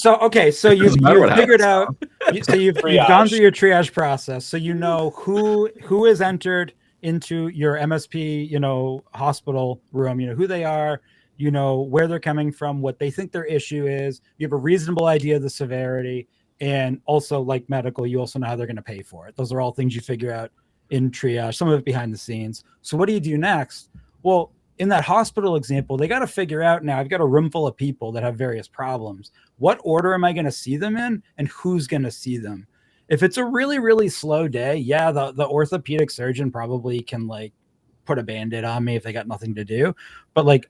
So, okay, so you've what figured happens. out, so you've gone through your triage process. So you know who is entered into your MSP, hospital room, who they are, where they're coming from, what they think their issue is. You have a reasonable idea of the severity. And also, like medical, you also know how they're going to pay for it. Those are all things you figure out in triage, some of it behind the scenes. So what do you do next? Well, in that hospital example, they got to figure out now, I've got a room full of people that have various problems. What order am I going to see them in, and who's going to see them? If it's a really, really slow day, yeah, the orthopedic surgeon probably can like put a Band-Aid on me if they got nothing to do. But like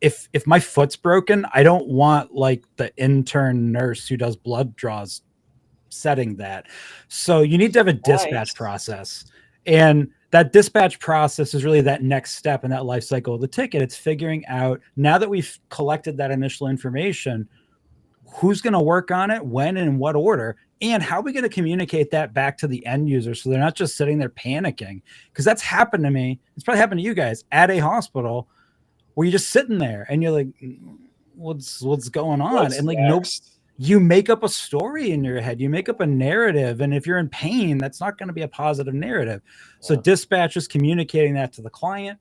if my foot's broken, I don't want like the intern nurse who does blood draws setting that. So you need to have a dispatch process. And that dispatch process is really that next step in that life cycle of the ticket. It's figuring out, now that we've collected that initial information, who's going to work on it, when, and in what order, and how are we going to communicate that back to the end user so they're not just sitting there panicking? Because that's happened to me. It's probably happened to you guys at a hospital where you're just sitting there and you're like, what's going on? And like, you make up a story in your head, you make up a narrative. And if you're in pain, that's not going to be a positive narrative. So dispatch is communicating that to the client.